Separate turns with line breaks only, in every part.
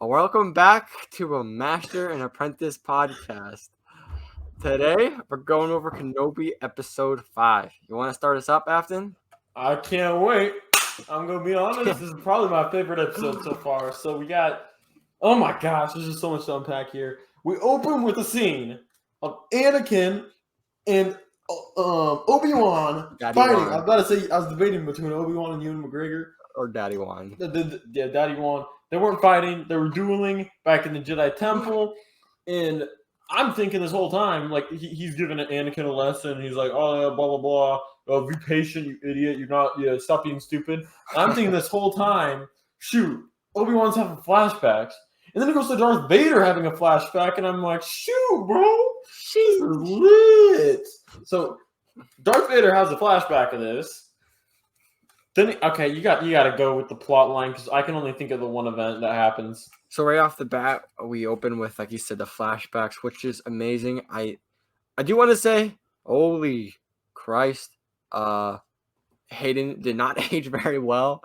Welcome back to a Master and Apprentice podcast. Today, we're going over Kenobi episode 5. You want to start us up, Afton?
I can't wait. I'm gonna be honest. This is probably my favorite episode so far. So we got. Oh my gosh, there's just so much to unpack here. We open with a scene of Anakin and Obi-Wan
Daddy
fighting.
Wan.
I was about to say I was debating between Obi-Wan and Ewan McGregor.
Or Daddy Wan.
Yeah, Daddy Wan. They weren't fighting. They were dueling back in the Jedi Temple, and I'm thinking this whole time, like he's giving Anakin a lesson. He's like, "Oh, yeah, blah blah blah. Oh, be patient, you idiot. You're not. Yeah, stop being stupid." I'm thinking this whole time, shoot, Obi-Wan's having flashbacks, and then it goes to Darth Vader having a flashback, and I'm like, shoot, bro, she's lit. So Darth Vader has a flashback of this. Then okay, you got to go with the plot line because I can only think of the one event that happens.
So right off the bat, we open with, like you said, the flashbacks, which is amazing. I do want to say, holy Christ, Hayden did not age very well.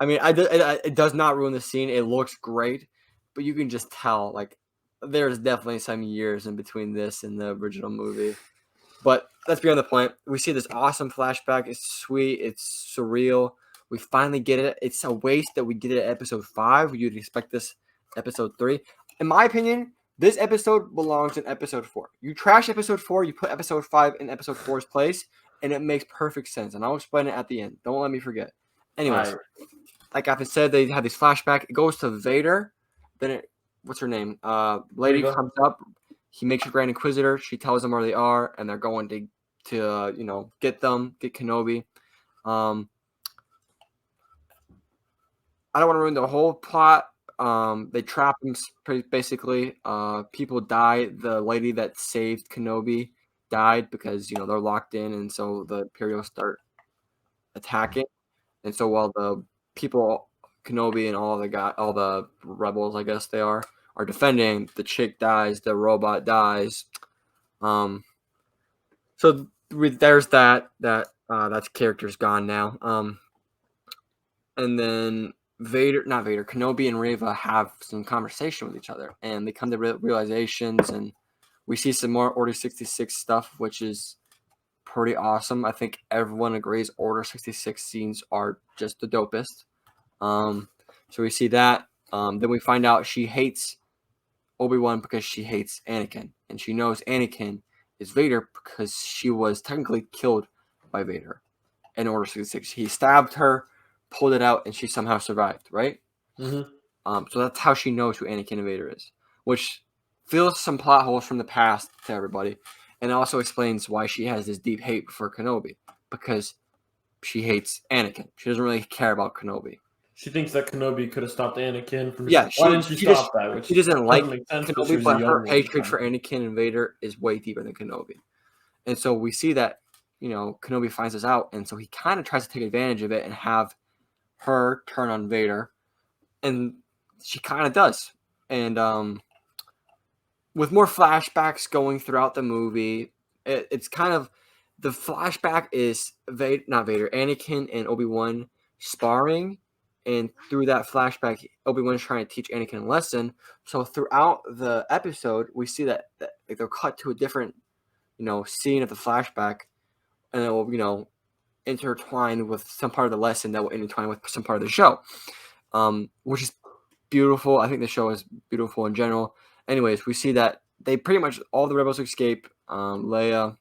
I mean, it does not ruin the scene. It looks great, but you can just tell, like, there's definitely some years in between this and the original movie. But that's beyond the point. We see this awesome flashback. It's sweet. It's surreal. We finally get it. It's a waste that we get it at episode 5. You'd expect this episode 3. In my opinion, this episode belongs in episode 4. You trash episode 4, you put episode 5 in episode 4's place, and it makes perfect sense. And I'll explain it at the end. Don't let me forget. Anyways, like I said, they have this flashback. It goes to Vader. Then what's her name? Lady comes up. He makes her Grand Inquisitor. She tells them where they are, and they're going to get Kenobi. I don't want to ruin the whole plot. They trap him basically. People die. The lady that saved Kenobi died because they're locked in, and so the Imperials start attacking. And so while the people, Kenobi and all the rebels, I guess they are defending, the chick dies, the robot dies. So there's that character's gone now. And then Kenobi and Reva have some conversation with each other, and they come to realizations, and we see some more Order 66 stuff, which is pretty awesome. I think everyone agrees Order 66 scenes are just the dopest. So we see that. Then we find out she hates Obi-Wan because she hates Anakin, and she knows Anakin is Vader because she was technically killed by Vader in Order 66. He stabbed her, pulled it out, and she somehow survived, right?
Mm-hmm.
So that's how she knows who Anakin and Vader is, which fills some plot holes from the past to everybody, and also explains why she has this deep hate for Kenobi, because she hates Anakin. She doesn't really care about Kenobi.
She thinks that Kenobi could have stopped Anakin from.
Yeah,
why didn't she stop that?
She doesn't like
Kenobi,
but her hatred for Anakin and Vader is way deeper than Kenobi. And so we see that, Kenobi finds this out, and so he kind of tries to take advantage of it and have her turn on Vader, and she kind of does. And with more flashbacks going throughout the movie, it's kind of, the flashback is Anakin and Obi-Wan sparring. And through that flashback, Obi-Wan's trying to teach Anakin a lesson. So throughout the episode, we see that they'll cut to a different, scene of the flashback, and it will, intertwine with some part of the lesson that will intertwine with some part of the show, which is beautiful. I think the show is beautiful in general. Anyways, we see that they pretty much all the rebels escape. Leia,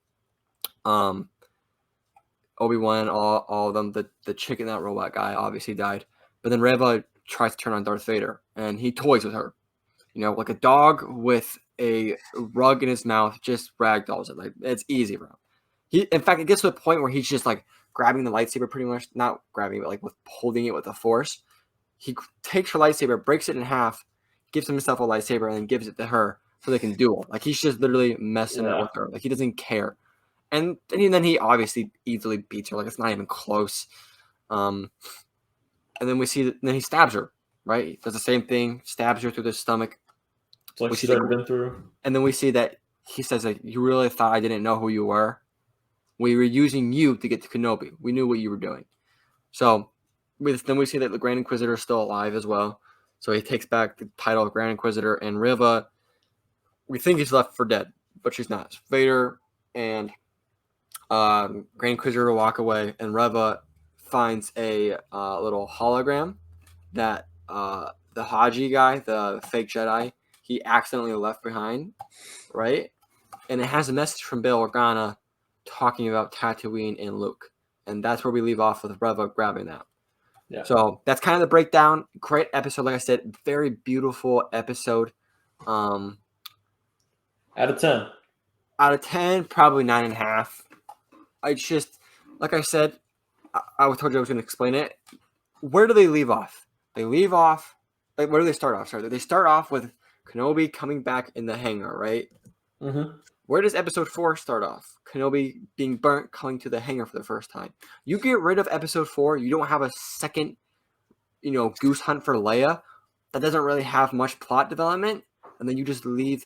Obi-Wan, all of them. The chick and that robot guy obviously died. But then Reva tries to turn on Darth Vader, and he toys with her. Like a dog with a rug in his mouth, just ragdolls it. Like, it's easy for him. In fact, it gets to a point where he's just like grabbing the lightsaber, pretty much, not grabbing it, but like holding it with the Force. He takes her lightsaber, breaks it in half, gives himself a lightsaber, and then gives it to her so they can duel. Like, he's just literally messing with her. Like, he doesn't care. And then he obviously easily beats her. Like, it's not even close. And then we see that then he stabs her, right? He does the same thing, stabs her through the stomach.
It's like she's already been through.
And then we see that he says, like, you really thought I didn't know who you were? We were using you to get to Kenobi. We knew what you were doing. So then we see that the Grand Inquisitor is still alive as well. So he takes back the title of Grand Inquisitor, and Riva, we think he's left for dead, but she's not. So Vader and Grand Inquisitor walk away, and Reva finds a little hologram that the Haji guy, the fake Jedi, he accidentally left behind, right? And it has a message from Bail Organa talking about Tatooine and Luke. And that's where we leave off with Reva grabbing that.
Yeah.
So that's kind of the breakdown. Great episode, like I said, very beautiful episode.
Out of 10.
Out of 10, probably 9.5. I just, like I said, I told you I was going to explain it. Where do they leave off? They leave off, like, where do they start off? Sorry, they start off with Kenobi coming back in the hangar, right?
Mm-hmm.
Where does episode 4 start off? Kenobi being burnt, coming to the hangar for the first time. You get rid of episode 4, you don't have a second, goose hunt for Leia. That doesn't really have much plot development, and then you just leave.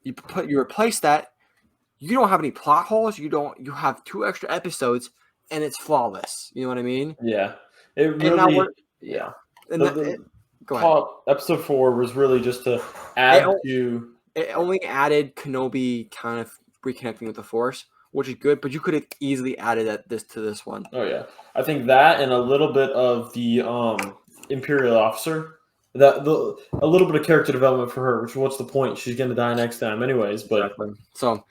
You replace that. You don't have any plot holes. You have 2 extra episodes, and it's flawless. You know what I mean?
Yeah. It really.
And now yeah. And go ahead.
Episode 4 was really just to add to.
It only added Kenobi kind of reconnecting with the Force, which is good. But you could have easily added to this one.
Oh yeah, I think that and a little bit of the Imperial officer. A little bit of character development for her. Which what's the point? She's gonna die next time, anyways. But
exactly. So.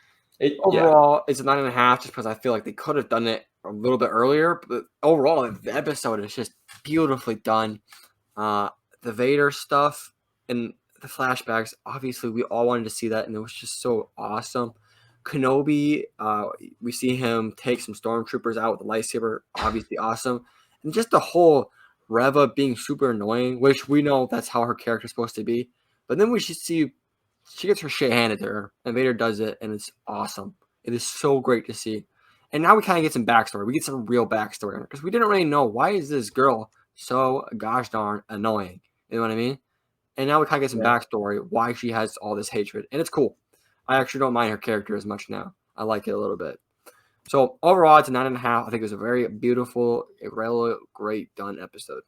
Overall, it's a 9.5 just because I feel like they could have done it a little bit earlier. But overall, the episode is just beautifully done. The Vader stuff and the flashbacks, obviously, we all wanted to see that, and it was just so awesome. Kenobi, we see him take some stormtroopers out with a lightsaber, obviously awesome. And just the whole Reva being super annoying, which we know that's how her character's supposed to be. But then we should see she gets her shit handed to her, and Vader does it, and it's awesome. It is so great to see. And now we kind of get some backstory. We get some real backstory on her, because we didn't really know, why is this girl so gosh darn annoying? You know what I mean? And now we kind of get some backstory, why she has all this hatred. And it's cool. I actually don't mind her character as much now. I like it a little bit. So overall, it's a 9.5. I think it was a very beautiful, really great done episode.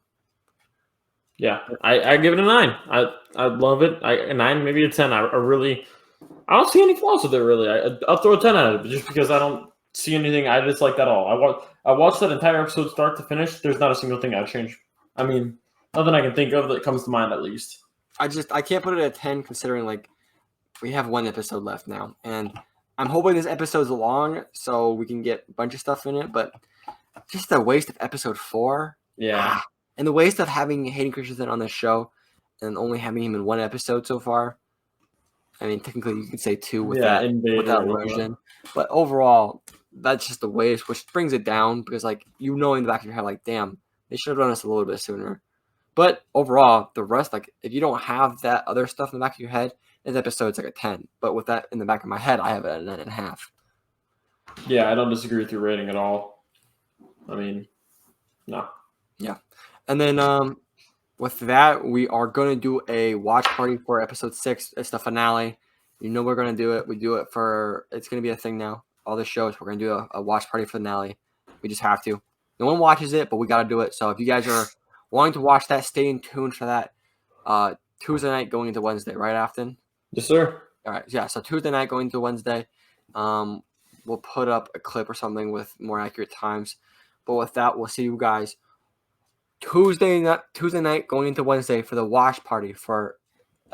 Yeah, I give it a 9. I love it. A 9, maybe a 10. I don't see any flaws with it really. I'll throw a 10 at it, but just because I don't see anything I dislike at all. I watched that entire episode start to finish. There's not a single thing I'd change. I mean, nothing I can think of that comes to mind at least.
I can't put it at 10 considering like we have 1 episode left now, and I'm hoping this episode's long so we can get a bunch of stuff in it. But just the waste of episode 4.
Yeah.
And the waste of having Hayden Christensen on this show and only having him in 1 episode so far. I mean, technically you could say 2 with that version. But overall, that's just the waste, which brings it down because, like, in the back of your head, like, damn, they should have done this a little bit sooner. But overall, the rest, like, if you don't have that other stuff in the back of your head, this episode's like a 10. But with that in the back of my head, I have it at a 9.5.
Yeah, I don't disagree with your rating at all. I mean, no.
Yeah. And then with that, we are going to do a watch party for episode 6. It's the finale. You know we're going to do it. We do it it's going to be a thing now. All the shows, we're going to do a watch party finale. We just have to. No one watches it, but we got to do it. So if you guys are wanting to watch that, stay tuned for that Tuesday night going into Wednesday, right, Afton?
Yes, sir.
All right. Yeah, so Tuesday night going into Wednesday. We'll put up a clip or something with more accurate times. But with that, we'll see you guys Tuesday night going into Wednesday for the watch party for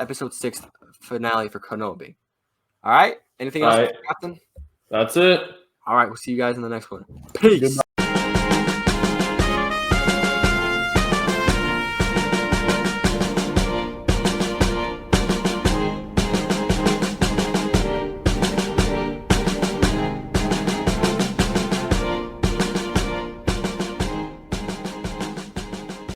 episode 6 finale for Kenobi. All right. Anything else, Captain?
That's it.
All right. We'll see you guys in the next one. Peace. Goodbye.